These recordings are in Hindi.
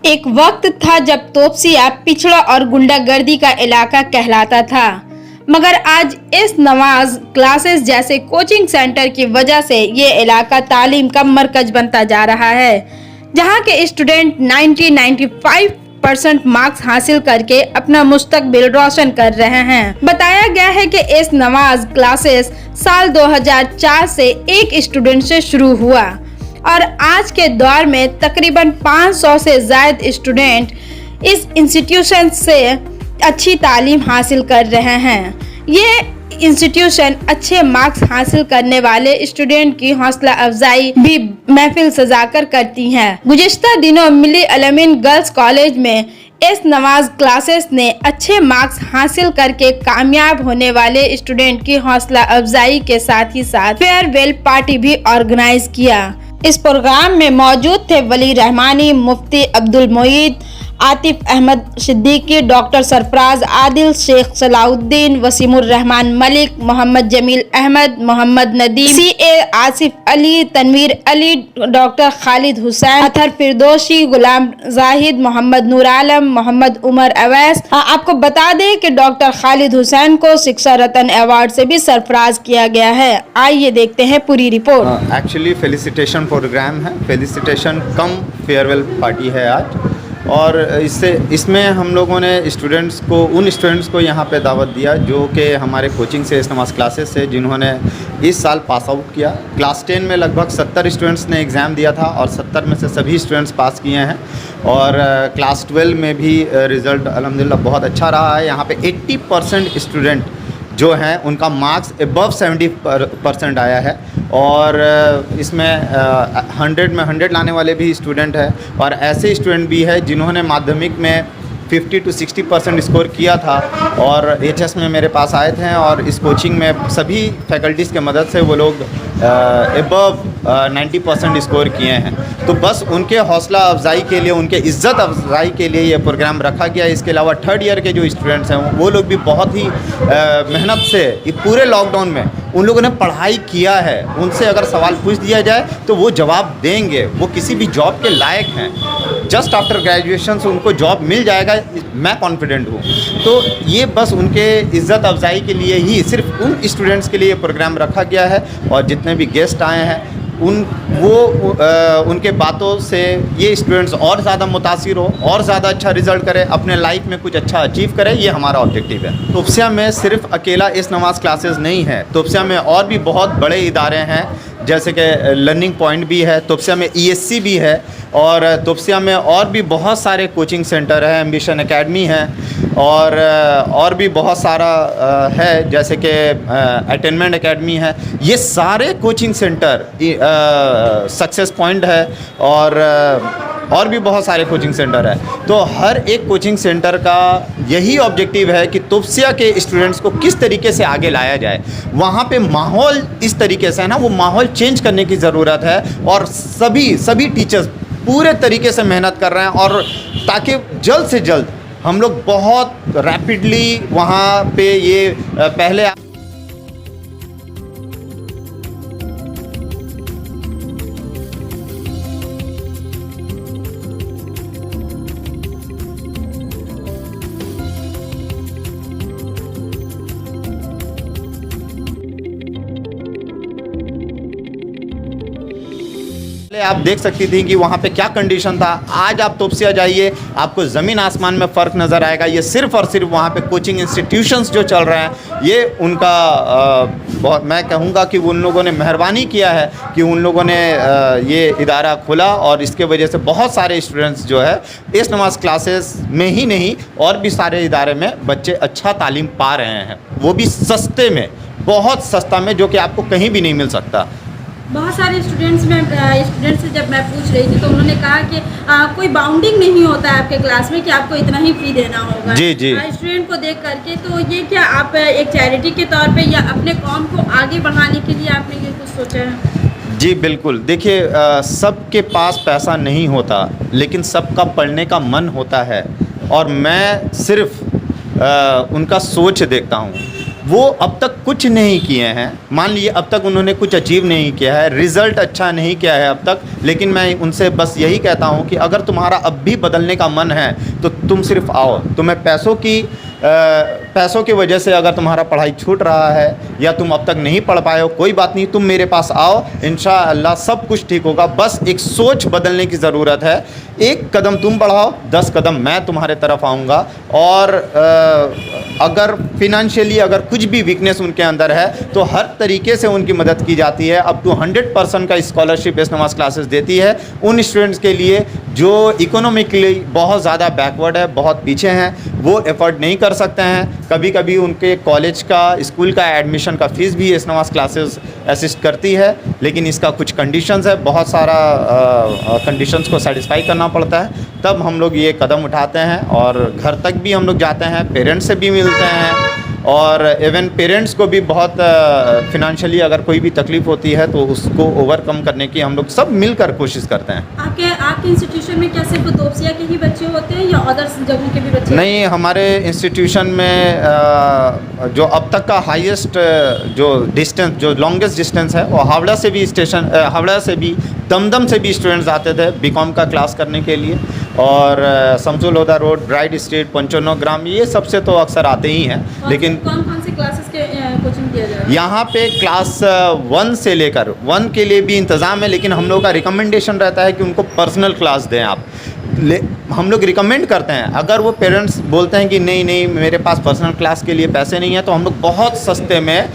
एक वक्त था जब तोपसिया पिछड़ा और गुंडागर्दी का इलाका कहलाता था, मगर आज इस नवाज क्लासेस जैसे कोचिंग सेंटर की वजह से ये इलाका तालीम का मरकज बनता जा रहा है, जहां के स्टूडेंट 95% मार्क्स हासिल करके अपना मुस्तकबिल रोशन कर रहे हैं। बताया गया है कि इस नवाज क्लासेस साल 2004 से एक स्टूडेंट से शुरू हुआ और आज के दौर में तकरीबन 500 से ज़ायद स्टूडेंट इस इंस्टीट्यूशन से अच्छी तालीम हासिल कर रहे हैं। ये इंस्टीट्यूशन अच्छे मार्क्स हासिल करने वाले स्टूडेंट की हौसला अफजाई भी महफिल सजाकर करती हैं। गुज़िश्ता दिनों मिली अलमीन गर्ल्स कॉलेज में इस नवाज क्लासेस ने अच्छे मार्क्स हासिल करके कामयाब होने वाले स्टूडेंट की हौसला अफजाई के साथ ही साथ फेयरवेल पार्टी भी ऑर्गेनाइज किया। इस प्रोग्राम में मौजूद थे Wali Rahmani, Mufti Abdul Moid, Atif Ahmad Siddiqui, doctor Sarfaraz Adil, Sheikh Salahuddin, Waseemur Rahman Malik, Mohammad Jameel Ahmad, Mohammad Nadeem, CA Asif Ali, Tanveer Ali, doctor Khalid Hussain, Athar Firdausi, Ghulam Zahid, Mohammad Noor Alam, Mohammad Umar Awais. आपको बता दें कि डॉक्टर खालिद हुसैन को शिक्षा रत्न अवार्ड से भी सरफराज किया गया है। आइए देखते हैं पूरी रिपोर्ट। एक्चुअली फेलिसिटेशन प्रोग्राम है, फेलिसिटेशन कम फेयरवेल पार्टी है आज, और इसमें हम लोगों ने उन स्टूडेंट्स को यहाँ पे दावत दिया जो कि हमारे कोचिंग से इस नमाज क्लासेस से जिन्होंने इस साल पास आउट किया। क्लास 10 में लगभग 70 स्टूडेंट्स ने एग्ज़ाम दिया था और 70 में से सभी स्टूडेंट्स पास किए हैं, और क्लास 12 में भी रिज़ल्ट अल्हम्दुलिल्लाह बहुत अच्छा रहा है। यहाँ पे 80% स्टूडेंट जो हैं उनका मार्क्स अबव 70% आया है, और इसमें 100 में 100 लाने वाले भी स्टूडेंट हैं, और ऐसे स्टूडेंट भी हैं जिन्होंने माध्यमिक में 50 to 60% स्कोर किया था और HS में मेरे पास आए थे, और इस कोचिंग में सभी फैकल्टीज़ के मदद से वो लोग अबव 90% स्कोर किए हैं। तो बस उनके हौसला अफजाई के लिए, उनके इज़्ज़त अफजाई के लिए ये प्रोग्राम रखा गया। इसके अलावा 3rd ईयर के जो स्टूडेंट्स हैं वो लोग भी बहुत ही मेहनत से पूरे लॉकडाउन में उन लोगों ने पढ़ाई किया है। उनसे अगर सवाल पूछ दिया जाए तो वो जवाब देंगे, वो किसी भी जॉब के लायक हैं। जस्ट आफ्टर ग्रेजुएशन से उनको जॉब मिल जाएगा, मैं कॉन्फिडेंट हूँ। तो ये बस उनके इज़्ज़त अफजाई के लिए ही, सिर्फ उन स्टूडेंट्स के लिए प्रोग्राम रखा गया है, और जितने भी गेस्ट आए हैं उनके बातों से ये स्टूडेंट्स और ज़्यादा मुतासिर हो, और ज़्यादा अच्छा रिज़ल्ट करें, अपने लाइफ में कुछ अच्छा अचीव करें, ये हमारा ऑब्जेक्टिव है। तोपसिया में सिर्फ अकेला इस नमाज क्लासेस नहीं है, तोपसिया में और भी बहुत बड़े इदारे हैं, जैसे कि लर्निंग पॉइंट भी है, तोपसिया में ESC भी है, और तोपसिया में और भी बहुत सारे कोचिंग सेंटर है, एम्बिशन एकेडमी है, और भी बहुत सारा है, जैसे कि अटेनमेंट एकेडमी है। ये सारे कोचिंग सेंटर, सक्सेस पॉइंट है, और भी बहुत सारे कोचिंग सेंटर है। तो हर एक कोचिंग सेंटर का यही ऑब्जेक्टिव है कि तोपसिया के स्टूडेंट्स को किस तरीके से आगे लाया जाए। वहाँ पे माहौल इस तरीके से है ना, वो माहौल चेंज करने की ज़रूरत है, और सभी टीचर्स पूरे तरीके से मेहनत कर रहे हैं, और ताकि जल्द से जल्द हम लोग बहुत रैपिडली वहाँ पे ये पहले आप देख सकती थी कि वहाँ पे क्या कंडीशन था। आज आप तोपसिया जाइए, आपको ज़मीन आसमान में फ़र्क नज़र आएगा। ये सिर्फ़ और सिर्फ वहाँ पे कोचिंग इंस्टीट्यूशंस जो चल रहे हैं, ये उनका बहुत, मैं कहूँगा कि उन लोगों ने मेहरबानी किया है कि उन लोगों ने ये इदारा खोला, और इसके वजह से बहुत सारे स्टूडेंट्स जो है इस नमाज क्लासेस में ही नहीं, और भी सारे इदारे में बच्चे अच्छा तालीम पा रहे हैं, वो भी सस्ते में, बहुत सस्ता में, जो कि आपको कहीं भी नहीं मिल सकता। बहुत सारे स्टूडेंट्स से जब मैं पूछ रही थी तो उन्होंने कहा कि कोई बाउंडिंग नहीं होता है आपके क्लास में कि आपको इतना ही फ़ी देना होगा। जी जी। स्टूडेंट को देख करके, तो ये क्या आप एक चैरिटी के तौर पे या अपने कौम को आगे बढ़ाने के लिए आपने ये कुछ सोचा है? जी बिल्कुल। देखिए, सबके पास पैसा नहीं होता, लेकिन सबका पढ़ने का मन होता है, और मैं सिर्फ उनका सोच देखता हूँ। वो अब तक कुछ नहीं किए हैं, मान लीजिए अब तक उन्होंने कुछ अचीव नहीं किया है, रिज़ल्ट अच्छा नहीं किया है अब तक, लेकिन मैं उनसे बस यही कहता हूँ कि अगर तुम्हारा अब भी बदलने का मन है तो तुम सिर्फ आओ। तुम्हें पैसों की वजह से अगर तुम्हारा पढ़ाई छूट रहा है या तुम अब तक नहीं पढ़ पाए हो, कोई बात नहीं, तुम मेरे पास आओ, इंशाअल्लाह सब कुछ ठीक होगा। बस एक सोच बदलने की ज़रूरत है। एक कदम तुम बढ़ाओ, 10 कदम मैं तुम्हारे तरफ आऊँगा। और अगर फिनंशियली अगर कुछ भी वीकनेस उनके अंदर है तो हर तरीके से उनकी मदद की जाती है। अब तो 100% का स्कॉलरशिप एस नवाज़ क्लासेस देती है उन स्टूडेंट्स के लिए जो इकोनॉमिकली बहुत ज़्यादा बैकवर्ड है, बहुत पीछे हैं, वो एफर्ट नहीं कर सकते हैं। कभी कभी उनके कॉलेज का, स्कूल का एडमिशन का फ़ीस भी एस नवाज़ क्लासेस असिस्ट करती है, लेकिन इसका कुछ कंडीशंस है, बहुत सारा कंडीशंस को सेटिस्फाई करना पड़ता है। तब हम लोग ये कदम उठाते हैं और घर तक भी हम लोग जाते हैं, पेरेंट्स से भी मिलते हैं, और इवन पेरेंट्स को भी बहुत फिनंशियली अगर कोई भी तकलीफ़ होती है तो उसको ओवरकम करने की हम लोग सब मिलकर कोशिश करते हैं। आपके इंस्टीट्यूशन में क्या सिर्फ तोपसिया के ही बच्चे होते हैं या अदर्स जगहों के भी बच्चे? नहीं, हमारे इंस्टीट्यूशन में जो अब तक का हाईएस्ट जो डिस्टेंस, जो लॉन्गेस्ट डिस्टेंस है, वो हावड़ा से भी दमदम से भी स्टूडेंट्स आते थे बीकॉम का क्लास करने के लिए। और शमसुल हुदा रोड, ब्राइट स्ट्रीट, पंचोनोग्राम, ये सबसे तो अक्सर आते ही हैं। लेकिन कौन से क्लासेस के कोचिंग दिया जाए? यहाँ पे क्लास 1 से लेकर 1 के लिए भी इंतज़ाम है, लेकिन हम लोग का रिकमेंडेशन रहता है कि उनको पर्सनल क्लास दें आप। हम लोग रिकमेंड करते हैं। अगर वो पेरेंट्स बोलते हैं कि नहीं मेरे पास पर्सनल क्लास के लिए पैसे नहीं है, तो हम लोग बहुत सस्ते में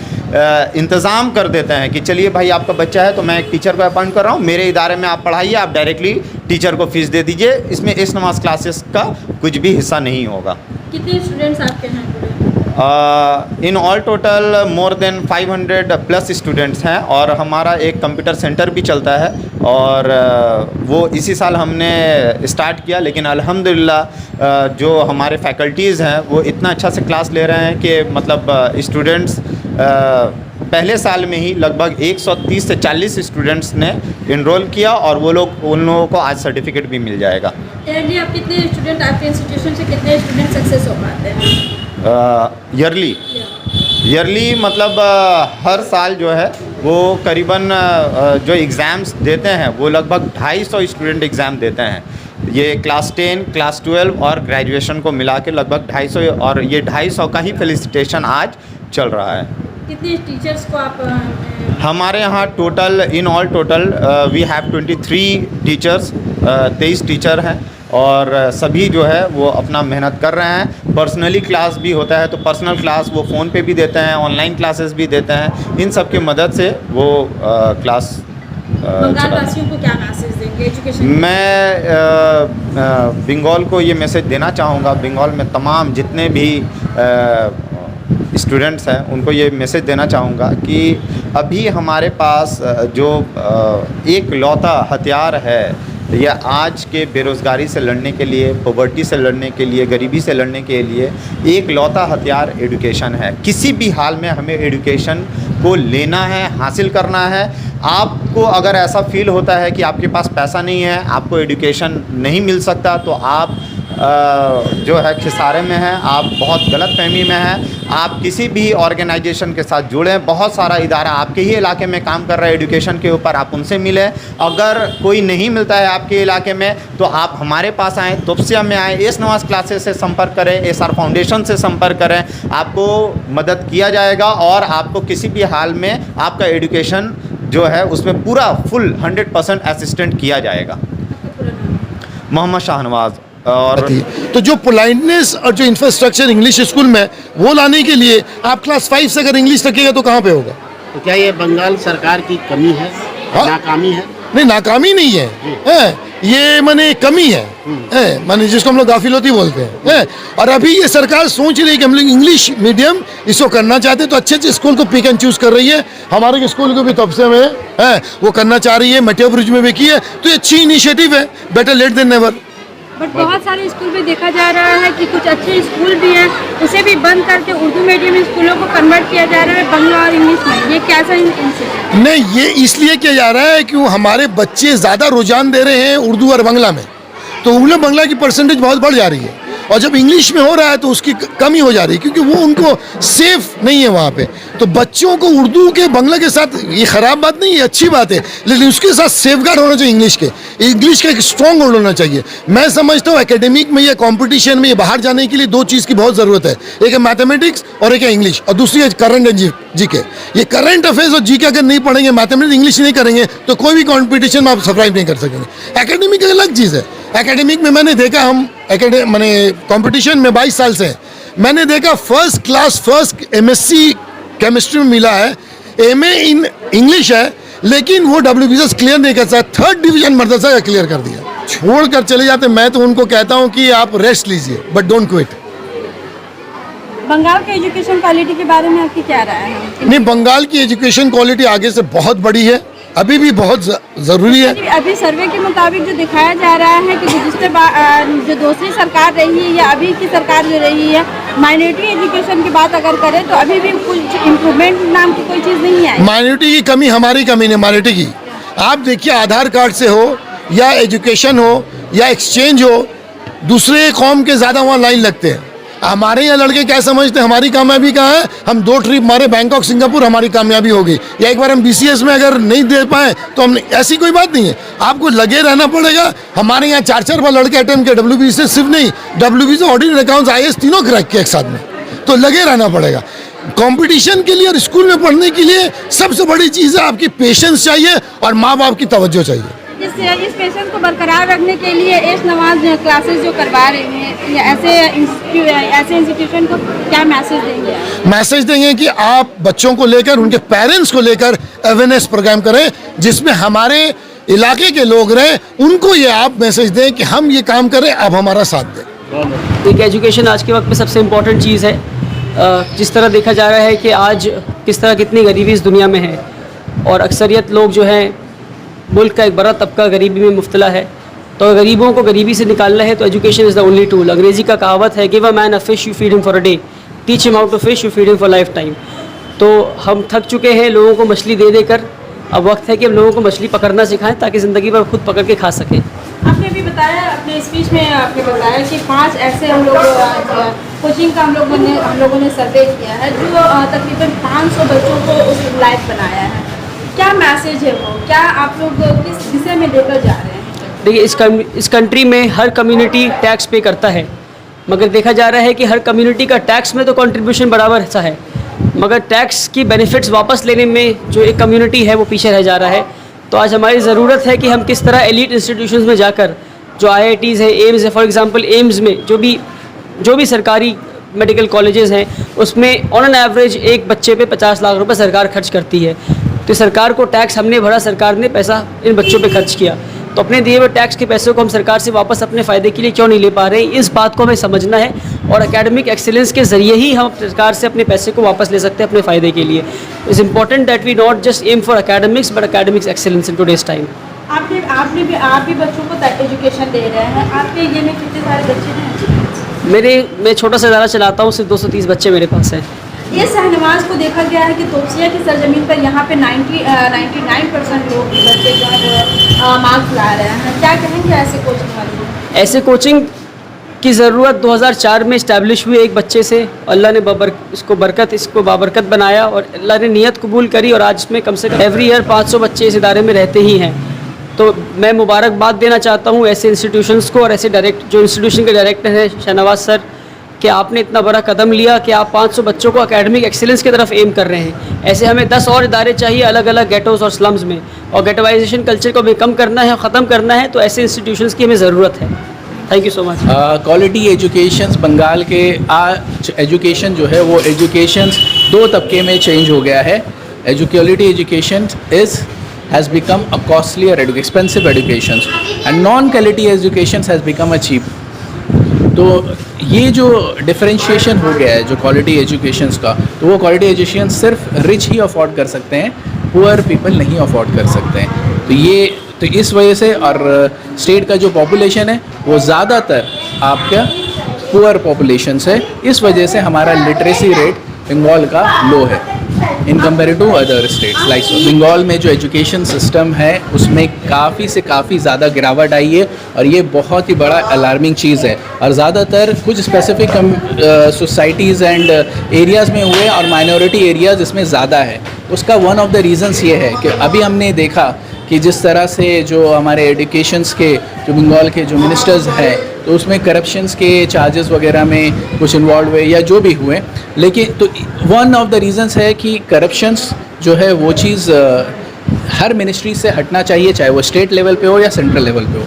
इंतज़ाम कर देते हैं कि चलिए भाई आपका बच्चा है तो मैं एक टीचर को अपॉइंट कर रहा हूँ, मेरे इदारे में आप पढ़ाइए, आप डायरेक्टली टीचर को फीस दे दीजिए। इसमें एस नवाज़ क्लासेस का कुछ भी हिस्सा नहीं होगा। कितने स्टूडेंट्स आपके हैं? इन all total more than 500 plus students हैं, और हमारा एक कंप्यूटर सेंटर भी चलता है, और वो इसी साल हमने स्टार्ट किया। लेकिन अल्हम्दुलिल्लाह जो हमारे फैकल्टीज़ हैं वो इतना अच्छा से क्लास ले रहे हैं कि मतलब स्टूडेंट्स पहले साल में ही लगभग 130 से 40 स्टूडेंट्स ने इनरोल किया, और उन लोगों को आज सर्टिफिकेट भी मिल जाएगा। ईयरली आप कितने स्टूडेंट, आपके इंस्टीट्यूशन से कितने स्टूडेंट सक्सेस हो पाते हैं? ईयरली मतलब हर साल जो है वो करीबन जो एग्ज़ाम्स देते हैं वो लगभग 250 स्टूडेंट एग्ज़ाम देते हैं। ये क्लास 10, क्लास 12 और ग्रेजुएशन को मिला के लगभग 250, और ये 250 का ही फेलिसिटेशन आज चल रहा है। कितने टीचर्स को आप? हमारे यहाँ total in all total we have 23 teachers, 23 teacher हैं, और सभी जो है वो अपना मेहनत कर रहे हैं। पर्सनली क्लास भी होता है तो पर्सनल क्लास वो फ़ोन पे भी देते हैं, ऑनलाइन क्लासेस भी देते हैं। इन सब की मदद से वो क्लास बंगाल वासियों को क्या मैसेज देंगे एजुकेशन? मैं बंगाल को ये मैसेज देना चाहूँगा, बंगाल में तमाम जितने भी स्टूडेंट्स हैं उनको ये मैसेज देना चाहूँगा कि अभी हमारे पास जो एक लौता हथियार है या आज के बेरोज़गारी से लड़ने के लिए, पॉवर्टी से लड़ने के लिए, गरीबी से लड़ने के लिए एक लौता हथियार एजुकेशन है। किसी भी हाल में हमें एजुकेशन को लेना है, हासिल करना है। आपको अगर ऐसा फील होता है कि आपके पास पैसा नहीं है, आपको एजुकेशन नहीं मिल सकता, तो आप जो है खिसारे में हैं, आप बहुत गलत फहमी में हैं। आप किसी भी ऑर्गेनाइजेशन के साथ जुड़ें, बहुत सारा इदारा आपके ही इलाके में काम कर रहा है एजुकेशन के ऊपर, आप उनसे मिलें। अगर कोई नहीं मिलता है आपके इलाके में तो आप हमारे पास आएँ, तोपसिया में आएँ, एस नवाज़ क्लासेस से संपर्क करें, SR फाउंडेशन से संपर्क करें, आपको मदद किया जाएगा और आपको किसी भी हाल में आपका एजुकेशन जो है उसमें पूरा फुल 100% असिस्टेंट किया जाएगा। मोहम्मद शाहनवाज। और तो जो पोलाइटनेस और जो इंफ्रास्ट्रक्चर इंग्लिश स्कूल में वो लाने के लिए आप क्लास 5 से अगर इंग्लिश रखिएगा तो कहाँ पे होगा? तो क्या ये बंगाल सरकार की कमी है? हाँ? नाकामी है? नहीं, नाकामी नहीं है, ये माने कमी है, माने जिसको हम लोग गाफिलती बोलते हैं। और अभी ये सरकार सोच रही है कि हम लोग इंग्लिश मीडियम इसको करना चाहते हैं, तो अच्छे अच्छे स्कूल को पिक एंड चूज कर रही है। हमारे स्कूल को भी तबसे में है वो करना चाह रही है, मटिया ब्रिज में भी की है, तो ये अच्छी इनिशिएटिव है, better late than never. But बहुत सारे स्कूल में देखा जा रहा है कि कुछ अच्छे स्कूल भी हैं, उसे भी बंद करके उर्दू मीडियम स्कूलों को कन्वर्ट किया जा रहा है बांग्ला और इंग्लिश में। ये कैसा इंसिडेंट? नहीं, ये इसलिए किया जा रहा है कि हमारे बच्चे ज़्यादा रुझान दे रहे हैं उर्दू और बांग्ला में, तो उर्दू बांग्ला की परसेंटेज बहुत बढ़ जा रही है। और जब इंग्लिश में हो रहा है तो उसकी कमी हो जा रही है, क्योंकि वो उनको सेफ नहीं है वहाँ पे। तो बच्चों को उर्दू के बांग्ला के साथ, ये ख़राब बात नहीं है, अच्छी बात है, लेकिन उसके साथ सेफगार्ड होना चाहिए इंग्लिश का एक स्ट्रॉन्ग होल्ड होना चाहिए। मैं समझता हूँ एकेडमिक में या कंपटीशन में, ये बाहर जाने के लिए दो चीज़ की बहुत ज़रूरत है, एक है मैथमेटिक्स और एक है इंग्लिश, और दूसरी है करंट एंड जीके। ये करंट अफेयर्स और जीके अगर नहीं पढ़ेंगे, मैथमेटिक्स इंग्लिश नहीं करेंगे, तो कोई भी कॉम्पिटिशन में आप सरवाइव नहीं कर सकेंगे। एकेडमिक अलग चीज़ है। एकेडमिक में मैंने देखा, हम मैंने कंपटीशन में 22 साल से मैंने देखा फर्स्ट क्लास MSc केमिस्ट्री में मिला है, MA इन इंग्लिश है, लेकिन वो WBCS क्लियर नहीं कर सकता, 3rd डिवीजन मदरसा का क्लियर कर दिया, छोड़कर चले जाते। मैं तो उनको कहता हूँ कि आप रेस्ट लीजिए, बट डोंट क्विट। बंगाल के एजुकेशन क्वालिटी के बारे में आपकी क्या राय है? नहीं, बंगाल की एजुकेशन क्वालिटी आगे से बहुत बड़ी है, अभी भी बहुत ज़रूरी है। अभी सर्वे के मुताबिक जो दिखाया जा रहा है कि जो दूसरी सरकार रही है या अभी की सरकार जो रही है, माइनॉरिटी एजुकेशन की बात अगर करें तो अभी भी कुछ इम्प्रूवमेंट नाम की कोई चीज़ नहीं है। माइनॉरिटी की कमी हमारी कमी नहीं, माइनॉरिटी की। आप देखिए, आधार कार्ड से हो या एजुकेशन हो या एक्सचेंज हो, दूसरे कौम के ज़्यादा वहाँ लाइन लगते हैं। हमारे यहाँ लड़के क्या समझते हैं हमारी कामयाबी कहाँ है, हम 2 ट्रिप मारे बैंकॉक सिंगापुर, हमारी कामयाबी होगी, या एक बार हम BCS में अगर नहीं दे पाए तो हम, ऐसी कोई बात नहीं है। आपको लगे रहना पड़ेगा। हमारे यहाँ 4-4 बार लड़के अटेम्प्ट किए WBCS, सिर्फ नहीं, WBCS ऑडिट अकाउंट्स IAS तीनों क्रैक किए एक साथ में, तो लगे रहना पड़ेगा। कंपटीशन के लिए और स्कूल में पढ़ने के लिए सबसे बड़ी चीज़ है आपकी पेशेंस चाहिए और माँ बाप की तवज्जो चाहिए। इस पेशेंस को बरकरार रखने के लिए एस नवाज क्लासेस जो करवा रहे हैं, ऐसे इंस्टीट्यूशन को क्या मैसेज देंगे? मैसेज देंगे कि आप बच्चों को लेकर, उनके पेरेंट्स को लेकर अवेयरनेस प्रोग्राम करें, जिसमें हमारे इलाके के लोग रहें, उनको ये आप मैसेज दें कि हम ये काम करें, आप हमारा साथ दें। देखिए, एजुकेशन आज के वक्त में सबसे इम्पोर्टेंट चीज़ है। जिस तरह देखा जा रहा है कि आज किस तरह कितनी गरीबी इस दुनिया में है, और अक्सरियत लोग जो हैं, मुल्क का एक बड़ा तबका गरीबी में मुब्तला है, तो गरीबों को गरीबी से निकालना है तो education is the only tool. अंग्रेज़ी का कहावत है, give a man a fish you feed him for a day, teach him how to fish you feed him for lifetime. तो हम थक चुके हैं लोगों को मछली दे देकर, अब वक्त है कि हम लोगों को मछली पकड़ना सिखाएं ताकि ज़िंदगी भर खुद पकड़ के खा सकें। आपने अभी बताया अपने स्पीच में, आपने बताया कि 5 ऐसे हम लोग कोचिंग का हम लोगों ने सर्वे किया है जो तकरीबन 500 बच्चों को उस लायक बनाया है। क्या मैसेज है वो, क्या आप लोग किस दिशा में लेकर जा रहे हैं? देखिए, इस कंट्री में हर कम्युनिटी टैक्स पे करता है, मगर देखा जा रहा है कि हर कम्युनिटी का टैक्स में तो कंट्रीब्यूशन बराबर सा है, मगर टैक्स की बेनिफिट्स वापस लेने में जो एक कम्युनिटी है वो पीछे रह जा रहा है। तो आज हमारी ज़रूरत है कि हम किस तरह एलीट इंस्टीट्यूशंस में जाकर, जो IITs है, एम्स है, फॉर एग्जांपल एम्स में जो भी सरकारी मेडिकल कॉलेजेस हैं, उसमें ऑन एन एवरेज एक बच्चे पे 50 लाख रुपए सरकार खर्च करती है। तो सरकार को टैक्स हमने भरा, सरकार ने पैसा इन बच्चों पे खर्च किया, तो अपने दिए हुए टैक्स के पैसों को हम सरकार से वापस अपने फ़ायदे के लिए क्यों नहीं ले पा रहे? इस बात को हमें समझना है, और एकेडमिक एक्सीलेंस के ज़रिए ही हम सरकार से अपने पैसे को वापस ले सकते हैं अपने फ़ायदे के लिए। It's important that we not just aim for academics but academics excellence in today's time. आप भी बच्चों को एजुकेशन दे रहे हैं, आपके ये में कितने सारे बच्चे हैं? मैं छोटा सा इदारा चलाता हूँ, सिर्फ 230 बच्चे मेरे पास हैं। ये शहनवाज को देखा गया है कि तोपसिया की सरजमीन पर यहाँ पे 99% लोग बच्चे जो है मार्क्स ला रहे हैं। क्या कहेंगे ऐसे कोचिंग वाले? ऐसे कोचिंग की ज़रूरत 2004 में इस्टेब्लिश हुई एक बच्चे से, अल्लाह ने इसको बाबरकत बनाया और अल्लाह ने नीयत कबूल करी, और आज इसमें कम से कम एवरी ईयर 500 बच्चे इस इदारे में रहते ही हैं। तो मैं मुबारकबाद देना चाहता हूँ ऐसे इंस्टीट्यूशंस को और ऐसे जो इंस्टीट्यूशन के डायरेक्टर हैं शहनवाज सर, कि आपने इतना बड़ा कदम लिया कि आप 500 बच्चों को एकेडमिक एक्सीलेंस की तरफ एम कर रहे हैं। ऐसे हमें 10 और इदारे चाहिए अलग अलग गेटोज़ और स्लम्स में, और गेटोवाइजेशन कल्चर को भी कम करना है, ख़त्म करना है, तो ऐसे इंस्टीट्यूशंस की हमें ज़रूरत है। Thank you so much. Quality education Bengal के आज एजुकेशन जो है वो एजुकेशन 2 तबके में चेंज हो गया है। Quality education has become a costlier expensive education and non-quality education has become a cheap। तो ये जो डिफरेंशिएशन हो गया है जो क्वालिटी एजुकेशंस का, तो वो क्वालिटी एजुकेशन सिर्फ रिच ही अफोर्ड कर सकते हैं, पुअर पीपल नहीं अफोर्ड कर सकते हैं। तो इस वजह से, और स्टेट का जो पॉपुलेशन है वो ज़्यादातर आपका पुअर पॉपुलेशन है, इस वजह से हमारा लिटरेसी रेट बंगाल का लो है। In compare to other states like Bengal में जो एजुकेशन सिस्टम है उसमें काफ़ी से काफ़ी ज़्यादा गिरावट आई है और ये बहुत ही बड़ा अलार्मिंग चीज़ है। और ज़्यादातर कुछ स्पेसिफिक सोसाइटीज़ एंड एरियाज़ में हुए और माइनॉरिटी एरियाज़ इसमें ज़्यादा है। उसका वन ऑफ द रीज़न्स ये है कि अभी हमने देखा कि जिस तरह से जो हमारे एजुकेशंस के जो बंगाल के जो मिनिस्टर्स हैं तो उसमें करप्शंस के चार्जेस वगैरह में कुछ इन्वॉल्व हुए या जो भी हुए, लेकिन तो वन ऑफ द रीज़न्स है कि करप्शंस जो है वो चीज़ हर मिनिस्ट्री से हटना चाहिए, चाहे वो स्टेट लेवल पे हो या सेंट्रल लेवल पे हो।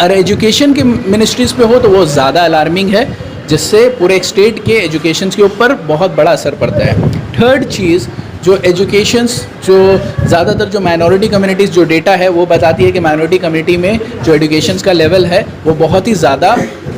और एजुकेशन के मिनिस्ट्रीज़ पे हो तो वो ज़्यादा अलार्मिंग है, जिससे पूरे स्टेट के एजुकेशन के ऊपर बहुत बड़ा असर पड़ता है। थर्ड चीज़ जो एजुकेशंस जो ज़्यादातर जो माइनॉरिटी कम्युनिटीज़ जो डेटा है वो बताती है कि माइनॉरिटी कम्युनिटी में जो एजुकेशंस का लेवल है वो बहुत ही ज़्यादा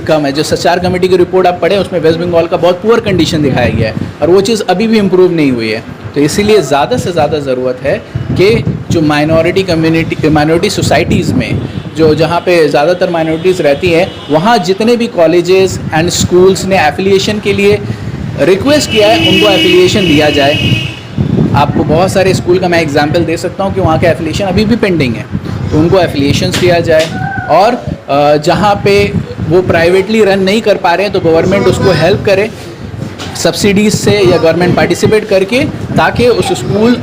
कम है। जो सचार कमेटी की रिपोर्ट आप पढ़ें उसमें वेस्ट बंगाल का बहुत पुअर कंडीशन दिखाया गया है और वो चीज़ अभी भी इम्प्रूव नहीं हुई है। तो इसीलिए ज़्यादा से ज़्यादा ज़रूरत है कि जो माइनॉरिटी सोसाइटीज़ में जो जहाँ पे ज़्यादातर माइनॉरिटीज़ रहती हैं वहाँ जितने भी कॉलेजेस एंड स्कूल्स ने एफिलिएशन के लिए रिक्वेस्ट किया है उनको एफिलिएशन दिया जाए। आपको बहुत सारे स्कूल का मैं एग्जांपल दे सकता हूँ कि वहाँ का एफिलिएशन अभी भी पेंडिंग है, तो उनको एफिलिएशंस दिया जाए। और जहाँ पे वो प्राइवेटली रन नहीं कर पा रहे हैं तो गवर्नमेंट उसको हेल्प करे सब्सिडीज़ से या गवर्नमेंट पार्टिसिपेट करके, ताकि उस स्कूल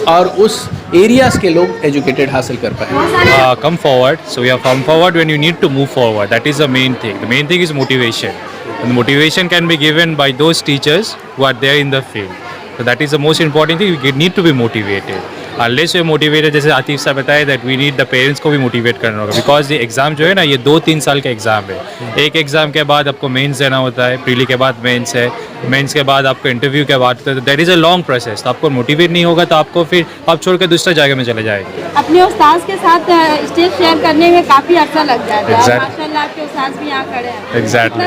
और उस एरियाज़ के लोग एजुकेटेड हासिल कर पाए। Come forward. So we have come forward when you need to move forward. That is the main thing. The main thing is motivation. And the motivation can be given by those teachers who are there in the field. So that is the most important thing. We need to be motivated. Unless we are motivated, जैसे आतिफ साहब बताया that we need the parents को भी मोटिवेट करना होगा, बिकॉज ये एग्ज़ाम जो है ना ये 2-3 साल का एग्ज़ाम है। एक एग्ज़ाम के बाद आपको मेंस देना होता है, प्रीली के बाद मेंस है, मेंस के बाद आपको इंटरव्यू के बाद, तो that is a long process. तो आपको मोटिवेट नहीं होगा तो आपको फिर आप छोड़ कर दूसरा जगह में चले जाएंगे। अपने उस्ताद के साथ स्टेज शेयर करने में काफ़ी अच्छा लग जाता है। Exactly. माशाल्लाह आपके उस्ताद भी यहाँ खड़े हैं। Exactly.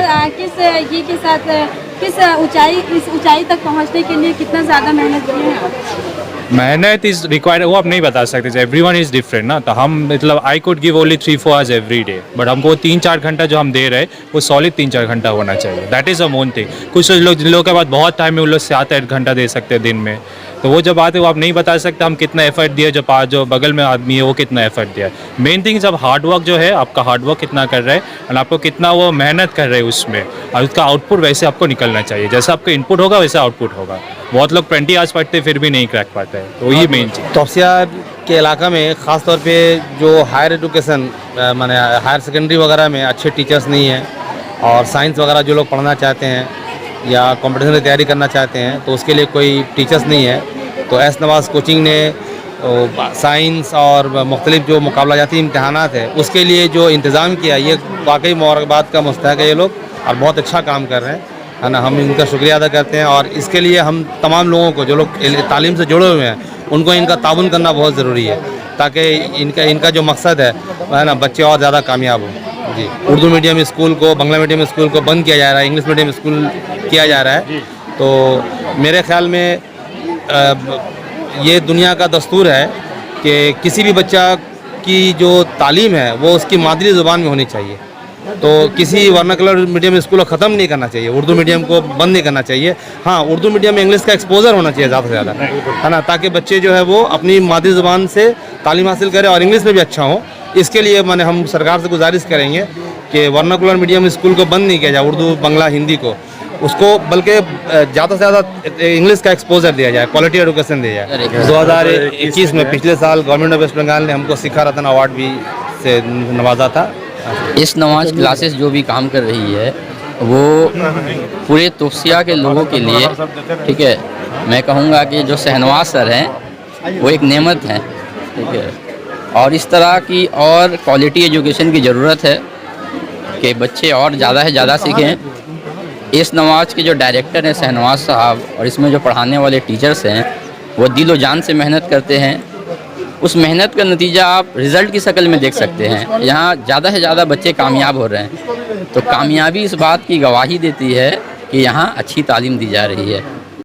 किस ऊंचाई तक पहुँचने के लिए कितना ज़्यादा मेहनत की है? मेहनत इज़ रिक्वायर्ड, वो आप नहीं बता सकते, एवरीवन इज़ डिफरेंट ना। तो हम मतलब I could give only 3-4 hours every day, but हमको 3-4 घंटा जो हम दे रहे हैं वो सॉलिड 3-4 घंटा होना चाहिए। दैट इज़ अ मोन थिंग। कुछ लोग जिन लोगों के पास बहुत टाइम है उन लोग 7-8 घंटा दे सकते हैं दिन में, तो वो जब आते वो आप नहीं बता सकते हम कितना एफर्ट दिया, जो बगल में आदमी है वो कितना एफर्ट दिया। मेन थिंग जब हार्ड वर्क जो है, आपका हार्ड वर्क कितना कर रहे हैं और आपको कितना वो मेहनत कर रहे हैं उसमें, और उसका आउटपुट वैसे आपको निकलना चाहिए। जैसा आपका इनपुट होगा वैसा आउटपुट होगा। बहुत लोग 20 आवर्स पढ़ते फिर भी नहीं क्रैक पाते हैं, तो ये मेन चीज़। तोपसिया के इलाका में ख़ास तौर पे जो हायर एजुकेशन माने हायर सेकेंडरी वगैरह में अच्छे टीचर्स नहीं हैं, और साइंस वगैरह जो लोग पढ़ना चाहते हैं या कंपटीशन की तैयारी करना चाहते हैं तो उसके लिए कोई टीचर्स नहीं है। तो एस नवाज़ कोचिंग ने साइंस और मुख्तलिफ जो मुकाबला जाती इम्तहानात है उसके लिए जो इंतज़ाम किया, ये वाकई मुबारकबाद का मुस्तहक है ये लोग, और बहुत अच्छा काम कर रहे हैं, है ना। हम इनका शुक्रिया अदा करते हैं, और इसके लिए हम तमाम लोगों को जो लोग तालीम से जुड़े हुए हैं उनको इनका ताउन करना बहुत ज़रूरी है, ताकि इनका जो मकसद है ना बच्चे और ज़्यादा कामयाब हों। जी, उर्दू मीडियम स्कूल को, बांग्ला मीडियम स्कूल को बंद किया जा रहा है, इंग्लिश मीडियम स्कूल किया जा रहा है, तो मेरे ख्याल में ये दुनिया का दस्तूर है कि किसी भी बच्चा की जो तालीम है वो उसकी मादरी ज़ुबान में होनी चाहिए। तो किसी वर्नाकुलर मीडियम स्कूल को ख़त्म नहीं करना चाहिए, उर्दू मीडियम को बंद नहीं करना चाहिए। हाँ, उर्दू मीडियम में इंग्लिश का एक्सपोजर होना चाहिए ज़्यादा से ज़्यादा, है ना, ताकि बच्चे जो है वो अपनी मादरी ज़ुबान से तालीम हासिल करें और इंग्लिश में भी अच्छा हो। इसके लिए मैंने हम सरकार से गुजारिश करेंगे कि वर्नाकुलर मीडियम स्कूल को बंद नहीं किया जाए, उर्दू बांग्ला हिंदी को, उसको बल्कि ज़्यादा से ज़्यादा इंग्लिश का एक्सपोजर दिया जाए, क्वालिटी एजुकेशन दिया जाए। 2021 में पिछले साल गवर्नमेंट ऑफ वेस्ट बंगाल ने हमको शिखा रत्न अवार्ड भी से नवाजा था। इस नमाज क्लासेस जो भी काम कर रही है वो पूरे तोपसिया के लोगों के लिए, ठीक है, मैं कहूँगा कि जो शहनवाज सर हैं वो एक नेमत हैं, ठीक है, और इस तरह की और क्वालिटी एजुकेशन की ज़रूरत है कि बच्चे और ज़्यादा से ज़्यादा सीखें। इस नमाज के जो डायरेक्टर हैं शहनवाज साहब, और इसमें जो पढ़ाने वाले टीचर्स हैं वो दिलो जान से मेहनत करते हैं। उस मेहनत का नतीजा आप रिज़ल्ट की शक्ल में देख सकते हैं। यहाँ ज़्यादा से ज़्यादा बच्चे कामयाब हो रहे हैं, तो कामयाबी इस बात की गवाही देती है कि यहाँ अच्छी तालीम दी जा रही है।